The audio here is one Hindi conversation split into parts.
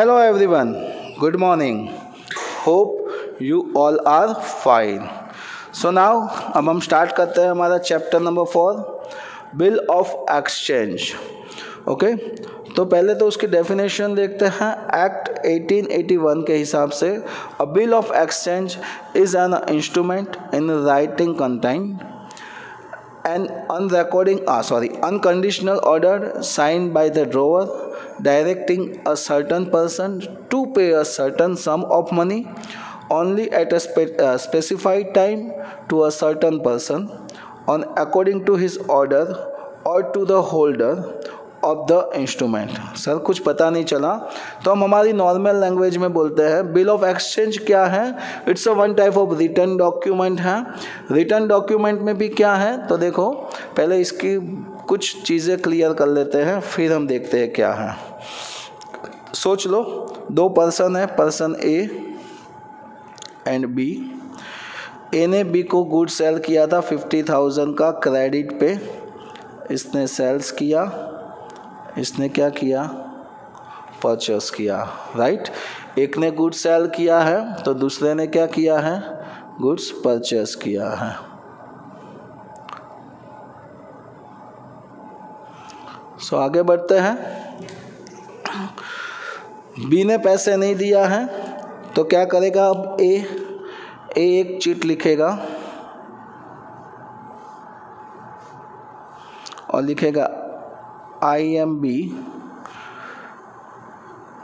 Hello everyone, good morning. Hope you all are fine. So now अब हम स्टार्ट करते हैं हमारा chapter number 4 bill of exchange. Okay, तो पहले तो उसकी डेफिनेशन देखते हैं. एक्ट 1881 के हिसाब से अ bill of exchange is an instrument in writing content an unconditional order signed by the drawer directing a certain person to pay a certain sum of money only at a specified time to a certain person on according to his order or to the holder of the instrument. Sir कुछ पता नहीं चला तो हम हमारी नॉर्मल लैंग्वेज में बोलते हैं. बिल ऑफ एक्सचेंज क्या है? It's a one type of return document है. रिटर्न डॉक्यूमेंट में भी क्या है तो देखो पहले इसकी कुछ चीज़ें क्लियर कर लेते हैं फिर हम देखते हैं क्या है. सोच लो, दो पर्सन है, पर्सन ए एंड बी. ए ने बी को गुड सेल किया था 50,000 का क्रेडिट पे. इसने सेल्स किया, इसने क्या किया, परचेस किया. राइट, एक ने गुड्स सेल किया है तो दूसरे ने क्या किया है, गुड्स परचेस किया है. सो आगे बढ़ते हैं. बी ने पैसे नहीं दिया है तो क्या करेगा. अब ए एक चिट लिखेगा और लिखेगा IMB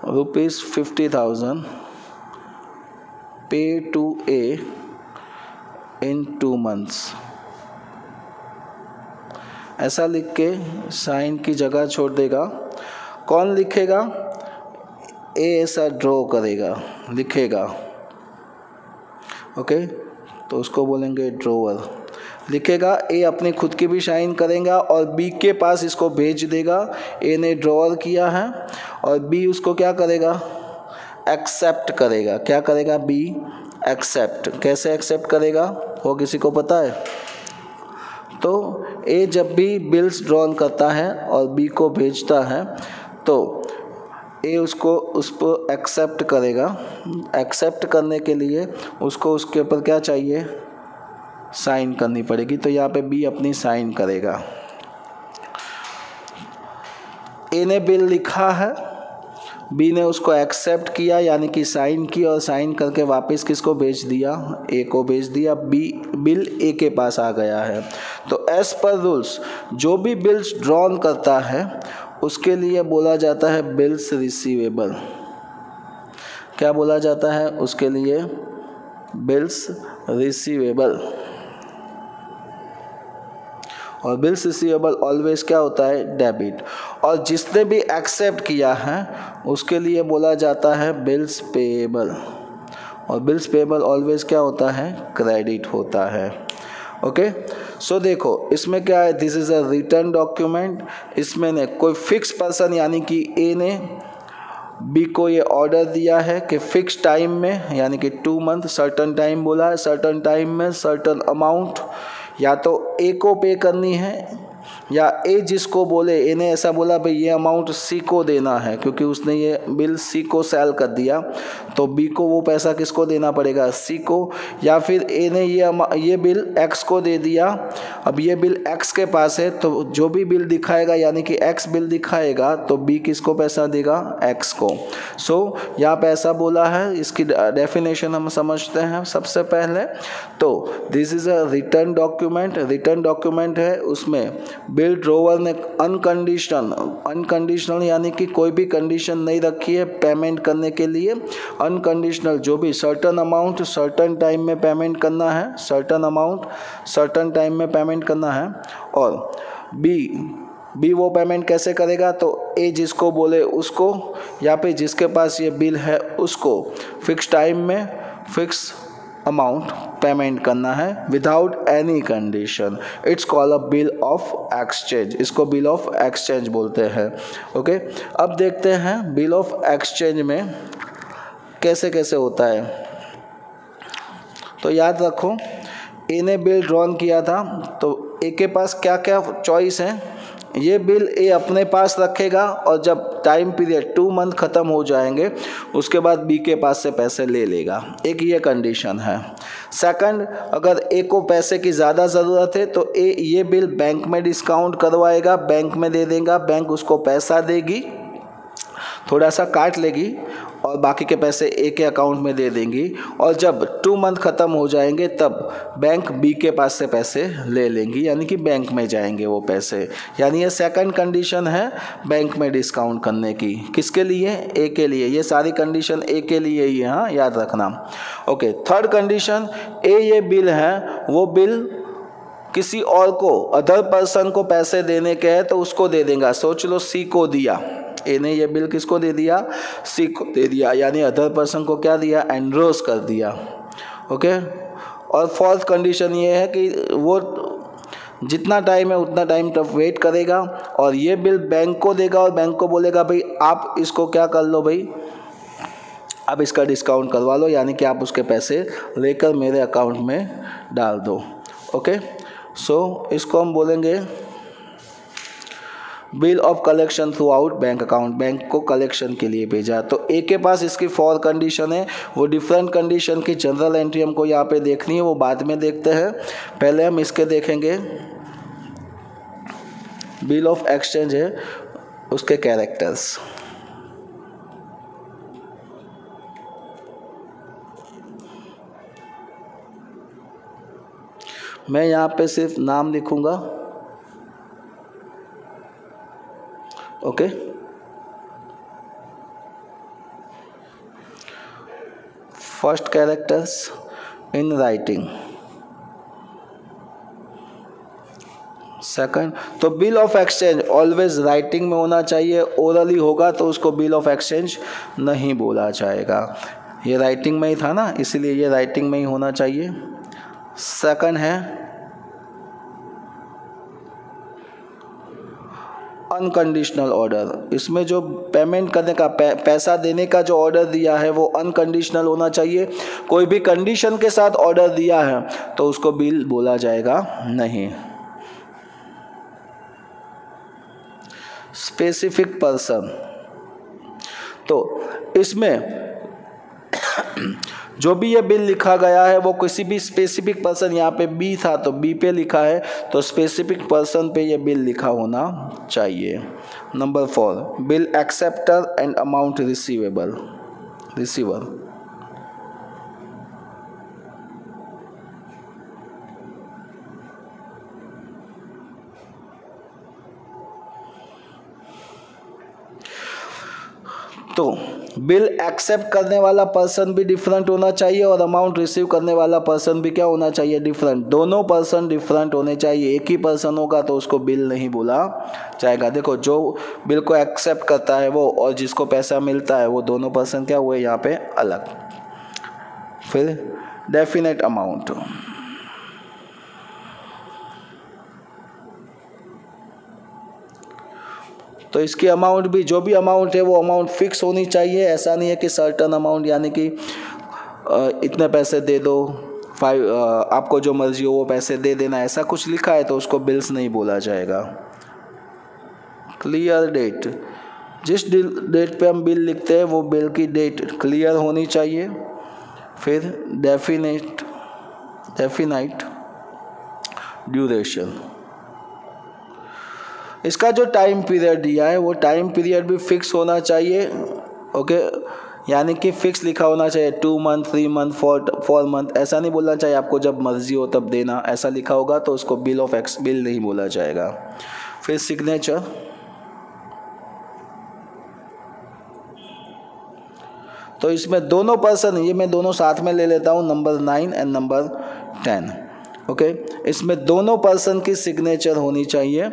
रुपीज़ 50,000 पे टू A इन 2 months. ऐसा लिख के साइन की जगह छोड़ देगा. कौन लिखेगा, ए ऐसा ड्रॉ करेगा, लिखेगा. ओके, तो उसको बोलेंगे ड्रॉवर. लिखेगा, ए अपनी खुद की भी साइन करेगा और बी के पास इसको भेज देगा. ए ने ड्रॉअर किया है और बी उसको क्या करेगा, एक्सेप्ट करेगा. क्या करेगा, बी एक्सेप्ट. कैसे एक्सेप्ट करेगा वो किसी को पता है? तो ए जब भी बिल्स ड्रॉन करता है और बी को भेजता है तो ए उसको उस पर एक्सेप्ट करेगा. एक्सेप्ट करने के लिए उसको उसके ऊपर क्या चाहिए, साइन करनी पड़ेगी. तो यहाँ पे बी अपनी साइन करेगा. ए ने बिल लिखा है, बी ने उसको एक्सेप्ट किया यानी कि साइन की और साइन करके वापस किसको भेज दिया, ए को भेज दिया. बी बिल ए के पास आ गया है. तो एज पर रूल्स जो भी बिल्स ड्रॉन करता है उसके लिए बोला जाता है बिल्स रिसीवेबल. क्या बोला जाता है उसके लिए, बिल्स रिसीवेबल. और बिल्स रिसीवेबल ऑलवेज क्या होता है, डेबिट. और जिसने भी एक्सेप्ट किया है उसके लिए बोला जाता है बिल्स पेएबल. और बिल्स पेएबल ऑलवेज क्या होता है, क्रेडिट होता है. ओके, सो देखो इसमें क्या है, this is a return document. इसमें ने कोई फिक्स पर्सन यानी कि ए ने बी को ये ऑर्डर दिया है कि फ़िक्स टाइम में यानी कि 2 month सर्टन टाइम बोला है. सर्टन टाइम में सर्टन अमाउंट या तो ए को पे करनी है या ए जिसको बोले. ए ने ऐसा बोला भाई ये अमाउंट सी को देना है क्योंकि उसने ये बिल सी को सेल कर दिया तो बी को वो पैसा किसको देना पड़ेगा, सी को. या फिर ए ने ये बिल एक्स को दे दिया. अब ये बिल एक्स के पास है तो जो भी बिल दिखाएगा यानी कि एक्स बिल दिखाएगा तो बी किसको पैसा देगा, एक्स को. सो यहाँ पे ऐसा बोला है. इसकी डेफिनेशन हम समझते हैं सबसे पहले. तो this is a return document. Return document है, उसमें बिल ड्रॉवर ने अनकंडीशनल यानी कि कोई भी कंडीशन नहीं रखी है पेमेंट करने के लिए. अनकंडीशनल जो भी सर्टन अमाउंट सर्टन टाइम में पेमेंट करना है, सर्टन अमाउंट सर्टन टाइम में पेमेंट करना है. और बी वो पेमेंट कैसे करेगा, तो ए जिसको बोले उसको या फिर जिसके पास ये बिल है उसको फिक्स टाइम में फिक्स अमाउंट पेमेंट करना है without any condition. It's called a bill of exchange. इसको बिल ऑफ एक्सचेंज बोलते हैं. ओके, अब देखते हैं बिल ऑफ एक्सचेंज में कैसे कैसे होता है. तो याद रखो, ए ने बिल ड्रॉन किया था तो ए के पास क्या क्या चॉइस है. ये बिल ए अपने पास रखेगा और जब टाइम पीरियड 2 मंथ ख़त्म हो जाएंगे उसके बाद बी के पास से पैसे ले लेगा। एक ये कंडीशन है। सेकंड, अगर ए को पैसे की ज़्यादा ज़रूरत है तो ए ये बिल बैंक में डिस्काउंट करवाएगा, बैंक में दे देगा, बैंक उसको पैसा देगी, थोड़ा सा काट लेगी और बाकी के पैसे ए के अकाउंट में दे देंगी और जब 2 मंथ ख़त्म हो जाएंगे तब बैंक बी के पास से पैसे ले लेंगी, यानी कि बैंक में जाएंगे वो पैसे। यानी ये सेकंड कंडीशन है बैंक में डिस्काउंट करने की। किसके लिए? ए के लिए। ये सारी कंडीशन ए के लिए ही है, हाँ, याद रखना। ओके, थर्ड कंडीशन, ए ये बिल है वो बिल किसी और को, अदर पर्सन को पैसे देने के है तो उसको दे देगा। सोच लो सी को दिया, ए ने ये बिल किसको दे दिया? सी को दे दिया, यानी अदर पर्सन को क्या दिया? एंड्रोस कर दिया। ओके, और फोर्थ कंडीशन ये है कि वो जितना टाइम है उतना टाइम तक वेट करेगा और ये बिल बैंक को देगा और बैंक को बोलेगा भाई आप इसको क्या कर लो भाई, आप इसका डिस्काउंट करवा लो, यानी कि आप उसके पैसे लेकर मेरे अकाउंट में डाल दो। ओके, सो इसको हम बोलेंगे bill of collection through out bank account. Bank को कलेक्शन के लिए भेजा। तो ए के पास इसकी 4 कंडीशन है। वो डिफरेंट कंडीशन की जनरल एंट्री हमको यहाँ पे देखनी है, वो बाद में देखते हैं। पहले हम इसके देखेंगे, बिल ऑफ एक्सचेंज है उसके कैरेक्टर्स। मैं यहाँ पे सिर्फ नाम लिखूंगा। Okay, first characters in writing. Second, तो bill of exchange always writing में होना चाहिए। ओरली होगा तो उसको बिल ऑफ एक्सचेंज नहीं बोला जाएगा। ये राइटिंग में ही था ना, इसीलिए ये राइटिंग में ही होना चाहिए। सेकंड है अनकंडीशनल ऑर्डर। इसमें जो पेमेंट करने का पैसा देने का जो ऑर्डर दिया है वो अनकंडीशनल होना चाहिए। कोई भी कंडीशन के साथ ऑर्डर दिया है तो उसको बिल बोला जाएगा नहीं। स्पेसिफिक पर्सन, तो इसमें जो भी ये बिल लिखा गया है वो किसी भी स्पेसिफिक पर्सन, यहाँ पे बी था तो बी पे लिखा है तो स्पेसिफिक पर्सन पे ये बिल लिखा होना चाहिए। Number 4, bill acceptor and amount receivable. Receiver, तो बिल एक्सेप्ट करने वाला पर्सन भी डिफरेंट होना चाहिए और अमाउंट रिसीव करने वाला पर्सन भी क्या होना चाहिए? डिफरेंट। दोनों पर्सन डिफरेंट होने चाहिए। एक ही पर्सन होगा तो उसको बिल नहीं बोला जाएगा। देखो, जो बिल को एक्सेप्ट करता है वो और जिसको पैसा मिलता है वो दोनों पर्सन क्या हुए यहाँ पे? अलग। फिर डेफिनेट अमाउंट, तो इसकी अमाउंट भी, जो भी अमाउंट है वो अमाउंट फिक्स होनी चाहिए। ऐसा नहीं है कि सर्टन अमाउंट, यानी कि इतने पैसे दे दो, आपको जो मर्जी हो वो पैसे दे देना, ऐसा कुछ लिखा है तो उसको बिल्स नहीं बोला जाएगा। क्लियर डेट, जिस डेट पे हम बिल लिखते हैं वो बिल की डेट क्लियर होनी चाहिए। फिर डेफिनाइट ड्यूरेशन, इसका जो टाइम पीरियड दिया है वो टाइम पीरियड भी फिक्स होना चाहिए। ओके, यानी कि फिक्स लिखा होना चाहिए 2 मंथ, 3 मंथ, 4 मंथ। ऐसा नहीं बोलना चाहिए आपको जब मर्जी हो तब देना। ऐसा लिखा होगा तो उसको बिल नहीं बोला जाएगा। फिर सिग्नेचर, तो इसमें दोनों पर्सन, ये मैं दोनों साथ में ले लेता हूँ, नंबर 9 एंड नंबर 10। ओके, इसमें दोनों पर्सन की सिग्नेचर होनी चाहिए।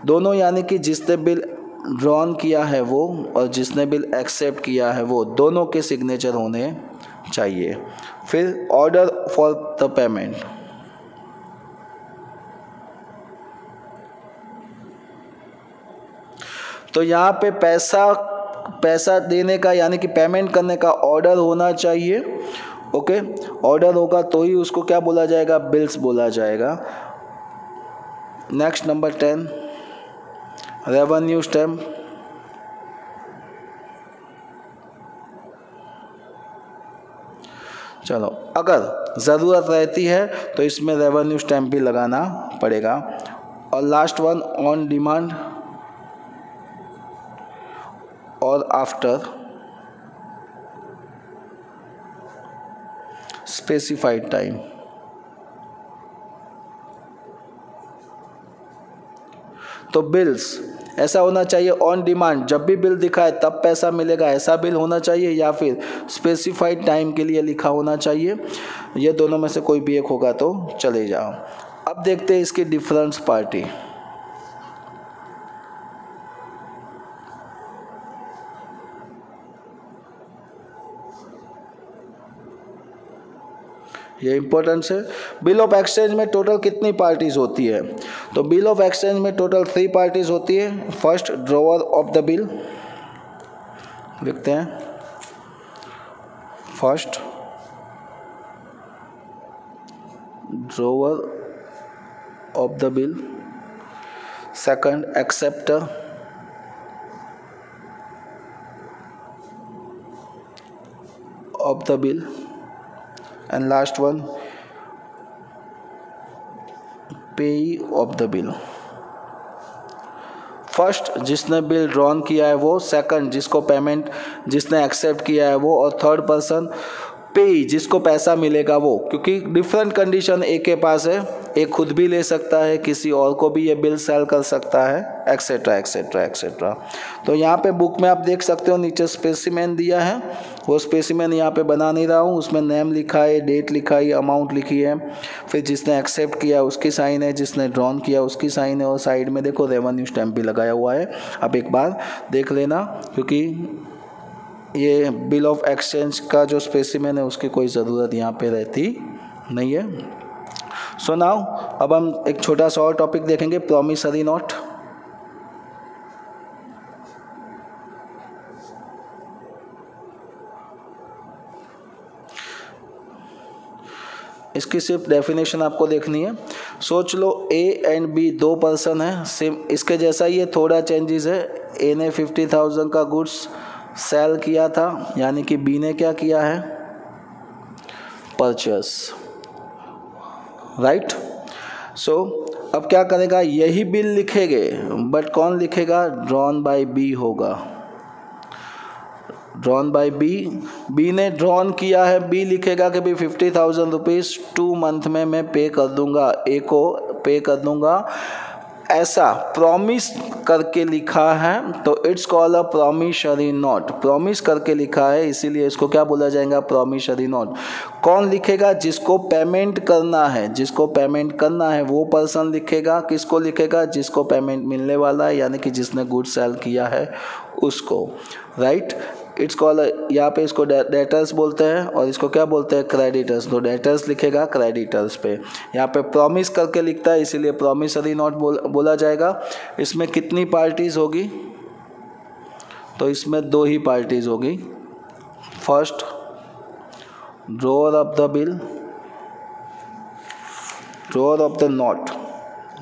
दोनों, यानी कि जिसने बिल ड्रॉन किया है वो और जिसने बिल एक्सेप्ट किया है वो, दोनों के सिग्नेचर होने चाहिए। फिर ऑर्डर फॉर द पेमेंट, तो यहाँ पे पैसा देने का, यानी कि पेमेंट करने का ऑर्डर होना चाहिए। ओके, ऑर्डर होगा तो ही उसको क्या बोला जाएगा? बिल्स बोला जाएगा। नेक्स्ट नंबर 10, रेवेन्यू स्टैम्प, चलो अगर ज़रूरत रहती है तो इसमें रेवेन्यू स्टैम्प भी लगाना पड़ेगा। और लास्ट वन ऑन डिमांड और आफ्टर स्पेसिफाइड टाइम। तो बिल्स ऐसा होना चाहिए ऑन डिमांड, जब भी बिल दिखाए तब पैसा मिलेगा, ऐसा बिल होना चाहिए, या फिर स्पेसिफाइड टाइम के लिए लिखा होना चाहिए। ये दोनों में से कोई भी एक होगा तो चले जाओ। अब देखते हैं इसकी डिफरेंस पार्टी। ये इंपॉर्टेंस है। बिल ऑफ एक्सचेंज में टोटल कितनी पार्टीज होती है? तो बिल ऑफ एक्सचेंज में टोटल 3 पार्टीज होती है। First drawer of the bill, लिखते हैं first drawer of the bill, second acceptor of the bill, and last one payee of the bill। First जिसने बिल ड्रॉन किया है वो, सेकंड जिसको पेमेंट जिसने एक्सेप्ट किया है वो, और थर्ड पर्सन पेई जिसको पैसा मिलेगा वो। क्योंकि डिफरेंट कंडीशन एक के पास है, एक खुद भी ले सकता है, किसी और को भी ये बिल सेल कर सकता है, एक्सेट्रा एक्सेट्रा एक्सेट्रा। तो यहाँ पे बुक में आप देख सकते हो नीचे स्पेसिमेन दिया है, वो स्पेसिमेन यहाँ पे बना नहीं रहा हूँ, उसमें नेम लिखा है, डेट लिखा है, अमाउंट लिखी है, फिर जिसने एक्सेप्ट किया उसकी साइन है, जिसने ड्रॉन किया उसकी साइन है, और साइड में देखो रेवेन्यू स्टैम्प भी लगाया हुआ है। अब एक बार देख लेना, क्योंकि ये बिल ऑफ एक्सचेंज का जो स्पेसिमेन है उसकी कोई ज़रूरत यहाँ पे रहती नहीं है। सो नाउ अब हम एक छोटा सा और टॉपिक देखेंगे, प्रॉमिसरी नोट। इसकी सिर्फ डेफिनेशन आपको देखनी है। सोच लो ए एंड बी 2 पर्सन है, सेम इसके जैसा ही है, थोड़ा चेंजेस है। ए ने 50,000 का गुड्स सेल किया था, यानी कि बी ने क्या किया है, परचेस, राइट। सो अब क्या करेगा, यही बिल लिखेंगे, बट कौन लिखेगा, ड्रॉन बाय बी होगा, ड्रॉन बाय बी। बी ने ड्रॉन किया है, बी लिखेगा कि भाई 50,000 रुपीज़ 2 मंथ में मैं पे कर दूंगा, ए को पे कर दूंगा, ऐसा प्रॉमिस करके लिखा है, तो it's called a promissory note. Promise करके लिखा है, इसीलिए इसको क्या बोला जाएगा, प्रॉमिसरी नोट। कौन लिखेगा, जिसको पेमेंट करना है, जिसको पेमेंट करना है वो पर्सन लिखेगा। किसको लिखेगा, जिसको पेमेंट मिलने वाला है, यानी कि जिसने गुड सेल किया है उसको, राइट। इट्स कॉल्ड, यहाँ पे इसको डेटर्स बोलते हैं और इसको क्या बोलते हैं, क्रेडिटर्स। तो डेटर्स लिखेगा क्रेडिटर्स पे, यहाँ पे प्रॉमिस करके लिखता है, इसीलिए प्रॉमिसरी नोट बोला जाएगा। इसमें कितनी पार्टीज होगी, तो इसमें 2 ही पार्टीज होगी। First drawer of the bill, drawer of the note,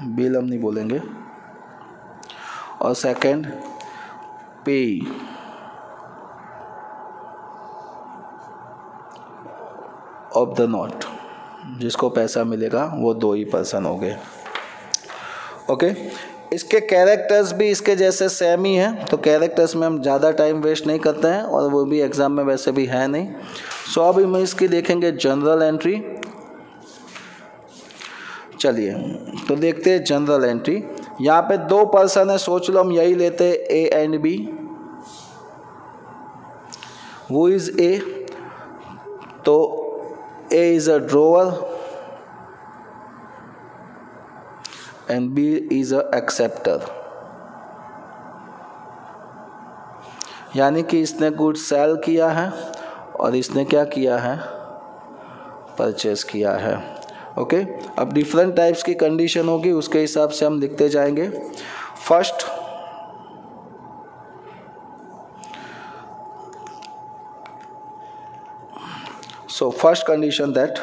bill हम नहीं बोलेंगे, और सेकंड पेई ऑफ द नोट, जिसको पैसा मिलेगा, वो 2 ही पर्सन हो गए। ओके, इसके कैरेक्टर्स भी इसके जैसे सेम ही हैं, तो कैरेक्टर्स में हम ज़्यादा टाइम वेस्ट नहीं करते हैं, और वो भी एग्जाम में वैसे भी है नहीं। सो अब हम इसकी देखेंगे जनरल एंट्री। चलिए तो देखते हैं जनरल एंट्री। यहाँ पे 2 पर्सन है, सोच लो हम यही लेते हैं, ए एंड बी। वो इज ए, तो A is a drawer and B is a acceptor, यानी कि इसने गुड सेल किया है और इसने क्या किया है, परचेस किया है। ओके, अब डिफरेंट टाइप्स की कंडीशन होगी, उसके हिसाब से हम लिखते जाएंगे। First so first condition that,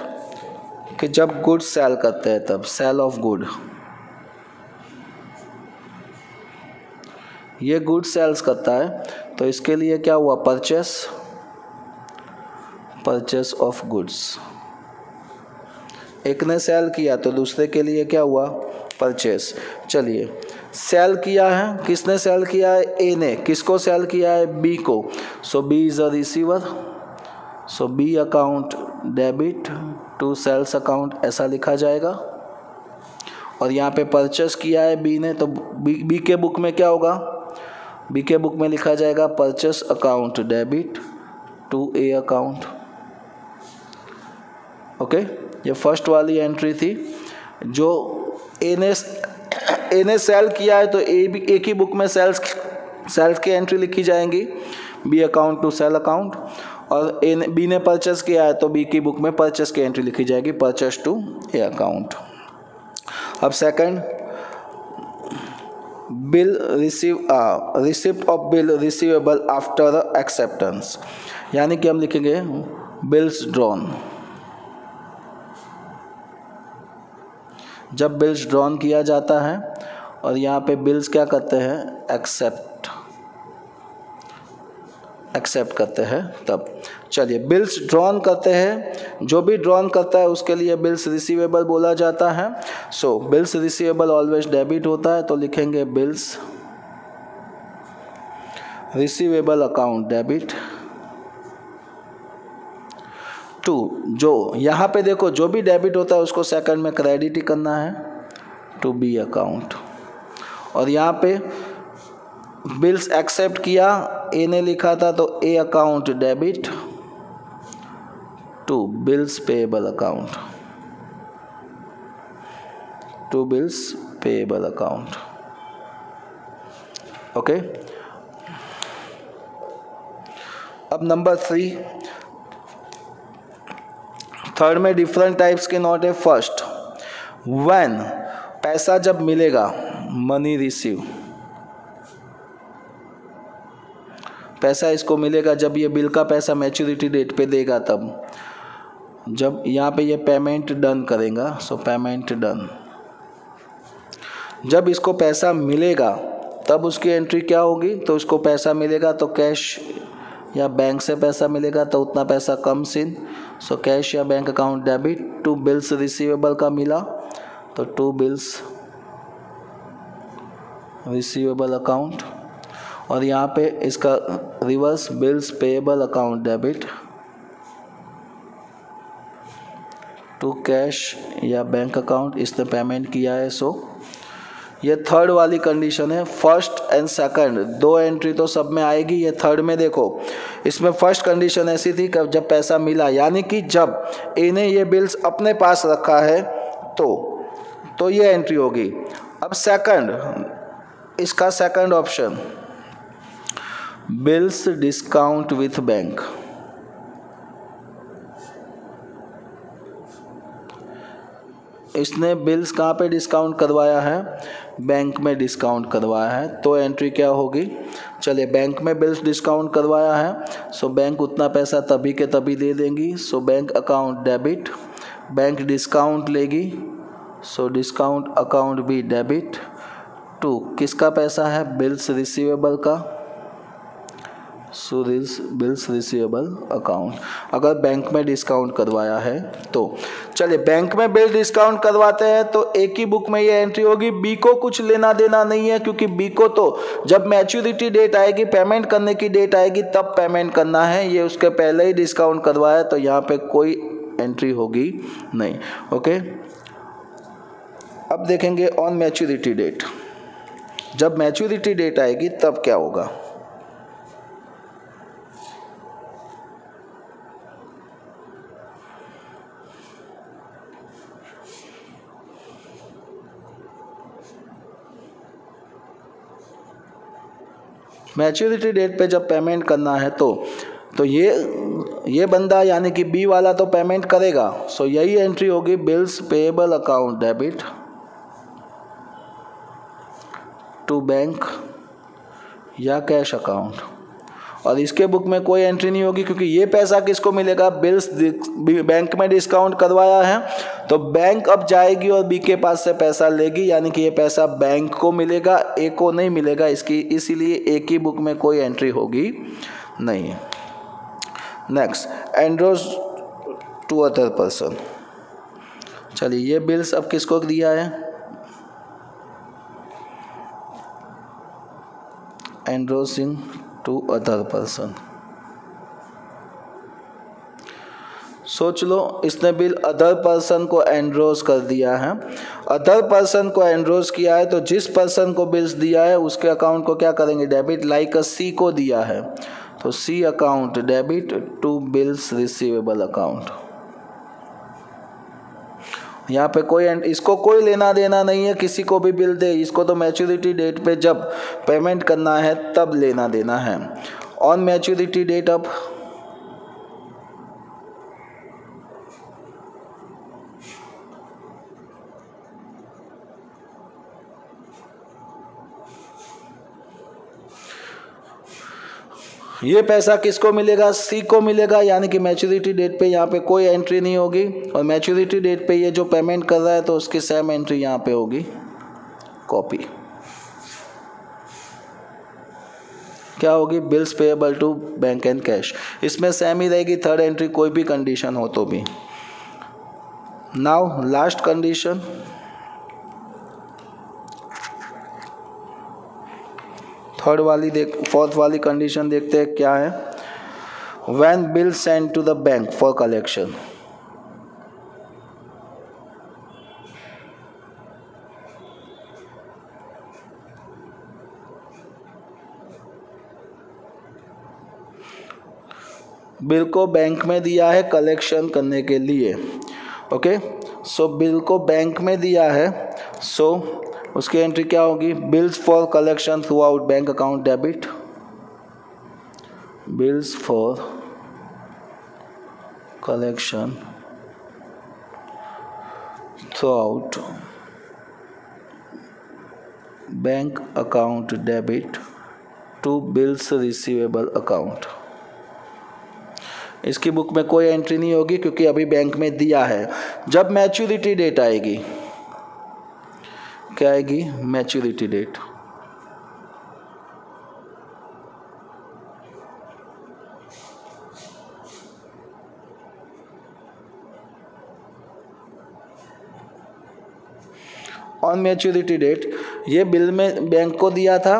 कि जब गुड सेल करते हैं तब, सेल ऑफ गुड, ये गुड्स सेल्स करता है, तो इसके लिए क्या हुआ, परचेस ऑफ गुड्स। एक ने सेल किया तो दूसरे के लिए क्या हुआ, परचेस। चलिए, सेल किया है, किसने सेल किया है, ए ने। किसको सेल किया है, बी को। So B is a receiver, so B account debit to sales account, ऐसा लिखा जाएगा। और यहाँ पे परचेस किया है बी ने, तो बी के बुक में क्या होगा, बी के बुक में लिखा जाएगा purchase account debit to A account. Okay, ये फर्स्ट वाली एंट्री थी। जो ए ने सेल किया है तो ए की बुक में सेल्स की एंट्री लिखी जाएंगी, B account to sale account. और बी ने परचेस किया है तो बी की बुक में परचेस की एंट्री लिखी जाएगी, परचेस टू ए अकाउंट। अब second, bill receipt of bill receivable after acceptance, यानी कि हम लिखेंगे बिल्स ड्रॉन। जब बिल्स ड्रॉन किया जाता है और यहाँ पे बिल्स क्या करते हैं, एक्सेप्ट करते हैं तब। चलिए, बिल्स ड्रॉन करते हैं, जो भी ड्रॉन करता है उसके लिए बिल्स रिसीवेबल बोला जाता है। So bills receivable always debit होता है, तो लिखेंगे bills receivable account debit to, जो यहाँ पे देखो जो भी डेबिट होता है उसको सेकंड में क्रेडिट ही करना है, टू बी अकाउंट। और यहाँ पे बिल्स एक्सेप्ट किया, ए ने लिखा था तो A account debit to bills payable account, to bills payable account. Okay, अब नंबर 3, थर्ड में डिफरेंट टाइप्स के नोट है। फर्स्ट, व्हेन, पैसा जब मिलेगा, मनी रिसीव, पैसा इसको मिलेगा जब ये बिल का पैसा मैच्योरिटी डेट पे देगा, तब जब यहाँ पे ये पेमेंट डन करेगा, सो पेमेंट डन। जब इसको पैसा मिलेगा तब उसकी एंट्री क्या होगी, तो उसको पैसा मिलेगा तो कैश या बैंक से पैसा मिलेगा तो उतना पैसा कम्स इन, सो कैश या bank account debit to bills receivable का मिला तो टू बिल्स रिसीवेबल अकाउंट। और यहाँ पे इसका reverse, bills payable account debit to cash या बैंक अकाउंट, इसने पेमेंट किया है। सो ये थर्ड वाली कंडीशन है। फर्स्ट एंड सेकंड दो एंट्री तो सब में आएगी, ये थर्ड में देखो, इसमें फर्स्ट कंडीशन ऐसी थी कि जब पैसा मिला, यानी कि जब ए ने ये बिल्स अपने पास रखा है तो ये एंट्री होगी। अब सेकंड, इसका second option, bills discount with bank, इसने बिल्स कहाँ पे डिस्काउंट करवाया है, बैंक में डिस्काउंट करवाया है, तो एंट्री क्या होगी। चलिए, बैंक में बिल्स डिस्काउंट करवाया है, सो बैंक उतना पैसा तभी के तभी दे देंगी, सो bank account debit, bank discount लेगी, सो डिस्काउंट अकाउंट भी डेबिट टू किसका पैसा है, बिल्स रिसीवेबल का, सो बिल्स रिसीवेबल अकाउंट। अगर बैंक में डिस्काउंट करवाया है तो चलिए, बैंक में बिल डिस्काउंट करवाते हैं तो एक ही बुक में ये एंट्री होगी। बी को कुछ लेना देना नहीं है, क्योंकि बी को तो जब मैच्योरिटी डेट आएगी, पेमेंट करने की डेट आएगी तब पेमेंट करना है, ये उसके पहले ही डिस्काउंट करवाया, तो यहाँ पे कोई एंट्री होगी नहीं। ओके, अब देखेंगे ऑन मैच्योरिटी डेट, जब मैच्योरिटी डेट आएगी तब क्या होगा। मैच्योरिटी डेट पे जब पेमेंट करना है तो ये बंदा यानी कि बी वाला तो पेमेंट करेगा, सो यही एंट्री होगी, bills payable account debit to bank या कैश अकाउंट। और इसके बुक में कोई एंट्री नहीं होगी क्योंकि ये पैसा किसको मिलेगा, बिल्स बैंक में डिस्काउंट करवाया है तो बैंक अब जाएगी और बी के पास से पैसा लेगी, यानी कि ये पैसा बैंक को मिलेगा, ए को नहीं मिलेगा, इसकी इसीलिए ए की बुक में कोई एंट्री होगी नहीं। Next, endorse to other person. चलिए ये बिल्स अब किसको दिया है, एंड्रोसिंग टू अदर पर्सन। सोच लो, इसने बिल अदर पर्सन को एंड्रोस कर दिया है। अदर पर्सन को एंड्रोस किया है तो जिस पर्सन को बिल्स दिया है उसके अकाउंट को क्या करेंगे, डेबिट, लाइक सी को दिया है तो C account debit to bills receivable account. यहाँ पे कोई इसको कोई लेना देना नहीं है, किसी को भी बिल दे, इसको तो मैच्योरिटी डेट पे जब पेमेंट करना है तब लेना देना है। ऑन मैच्योरिटी डेट अब ये पैसा किसको मिलेगा, सी को मिलेगा, यानी कि मैच्योरिटी डेट पे यहाँ पे कोई एंट्री नहीं होगी और मैच्योरिटी डेट पे ये जो पेमेंट कर रहा है तो उसकी सेम एंट्री यहाँ पे होगी, कॉपी। क्या होगी, bills payable to bank and cash, इसमें सेम ही रहेगी, थर्ड एंट्री कोई भी कंडीशन हो तो भी। नाउ लास्ट कंडीशन, थर्ड वाली फोर्थ वाली कंडीशन देखते हैं क्या है। When bill send to the bank for collection, bill को बैंक में दिया है कलेक्शन करने के लिए, ओके। सो बिल को बैंक में दिया है, सो उसकी एंट्री क्या होगी, bills for collection through out bank account debit, bills for collection through out bank account debit to bills receivable account. इसकी बुक में कोई एंट्री नहीं होगी क्योंकि अभी बैंक में दिया है। जब मैच्योरिटी डेट आएगी, क्या आएगी, maturity date, on maturity date ये बिल में बैंक को दिया था,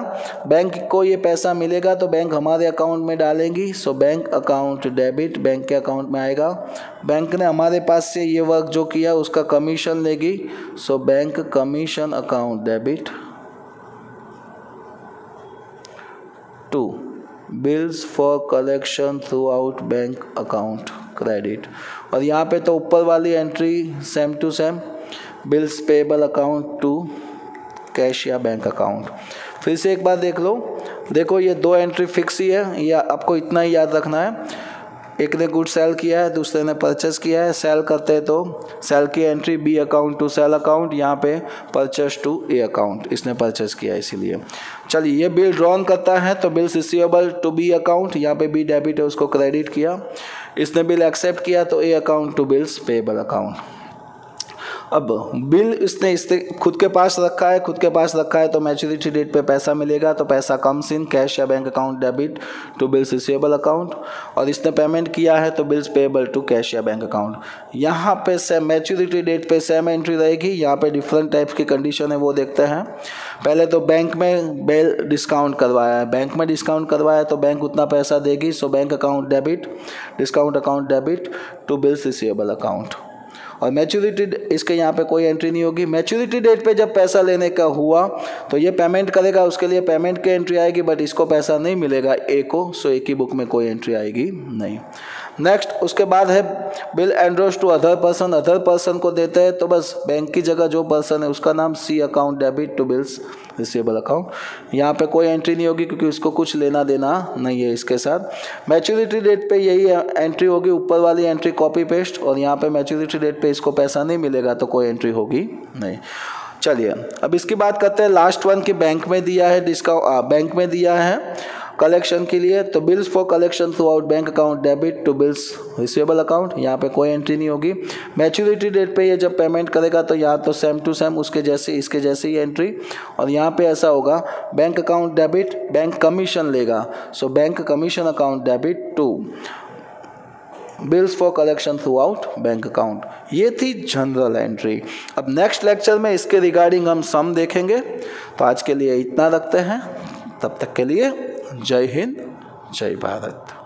बैंक को ये पैसा मिलेगा तो बैंक हमारे अकाउंट में डालेंगी, so bank account debit bank के अकाउंट में आएगा। बैंक ने हमारे पास से ये वर्क जो किया उसका कमीशन लेगी, so bank commission account debit to bills for collection through out bank account credit. और यहाँ पे तो ऊपर वाली entry same to same, bills payable account to cash या बैंक अकाउंट। फिर से एक बार देख लो, देखो ये दो एंट्री फिक्स ही है, या आपको इतना ही याद रखना है, एक ने गुड सेल किया है, दूसरे ने परचेस किया है। सेल करते हैं तो सेल की entry B account to sale account, यहाँ पे परचेस टू ए अकाउंट, इसने परचेस किया इसीलिए। चलिए ये बिल ड्रॉन करता है तो bills receivable to B account, यहाँ पे बी डेबिट है उसको क्रेडिट किया। इसने बिल एक्सेप्ट किया तो A account to bills payable account. अब बिल इसने खुद के पास रखा है तो मैच्योरिटी डेट पे पैसा मिलेगा तो पैसा कम्स इन कैश या bank account debit to bills receivable account, और इसने पेमेंट किया है तो बिल्स पेएबल टू कैश या बैंक अकाउंट। यहाँ पे सेम मैच्योरिटी डेट पे सेम एंट्री रहेगी। यहाँ पे डिफरेंट टाइप्स की कंडीशन है वो देखते हैं। पहले तो बैंक में बिल डिस्काउंट करवाया है, बैंक में डिस्काउंट करवाया तो बैंक उतना पैसा देगी, so bank account debit discount account debit to bills receivable account. और मैच्योरिटी इसके यहाँ पे कोई एंट्री नहीं होगी। मैच्योरिटी डेट पे जब पैसा लेने का हुआ तो ये पेमेंट करेगा, उसके लिए पेमेंट की एंट्री आएगी, बट इसको पैसा नहीं मिलेगा ए को, सो ए की बुक में कोई एंट्री आएगी नहीं। नेक्स्ट उसके बाद है bill endorse to other person को देते हैं तो बस बैंक की जगह जो पर्सन है उसका नाम C account debit to bills receivable account. यहाँ पे कोई एंट्री नहीं होगी क्योंकि उसको कुछ लेना देना नहीं है इसके साथ। मैच्योरिटी डेट पे यही एंट्री होगी, ऊपर वाली एंट्री कॉपी पेस्ट, और यहाँ पे मैच्योरिटी डेट पे इसको पैसा नहीं मिलेगा तो कोई एंट्री होगी नहीं। चलिए अब इसकी बात करते हैं लास्ट वन की बैंक में दिया है डिस्काउंट, बैंक में दिया है कलेक्शन के लिए, तो bills for collection through out bank account debit to bills receivable account, यहाँ पे कोई एंट्री नहीं होगी। मैच्योरिटी डेट पे ये जब पेमेंट करेगा तो यहाँ तो सेम टू सेम उसके जैसे इसके जैसे ही एंट्री, और यहाँ पे ऐसा होगा bank account debit, bank commission लेगा, so bank commission account debit to bills for collection through out bank account. ये थी जनरल एंट्री। अब नेक्स्ट लेक्चर में इसके रिगार्डिंग हम सम देखेंगे। तो आज के लिए इतना रखते हैं, तब तक के लिए जय हिंद जय भारत।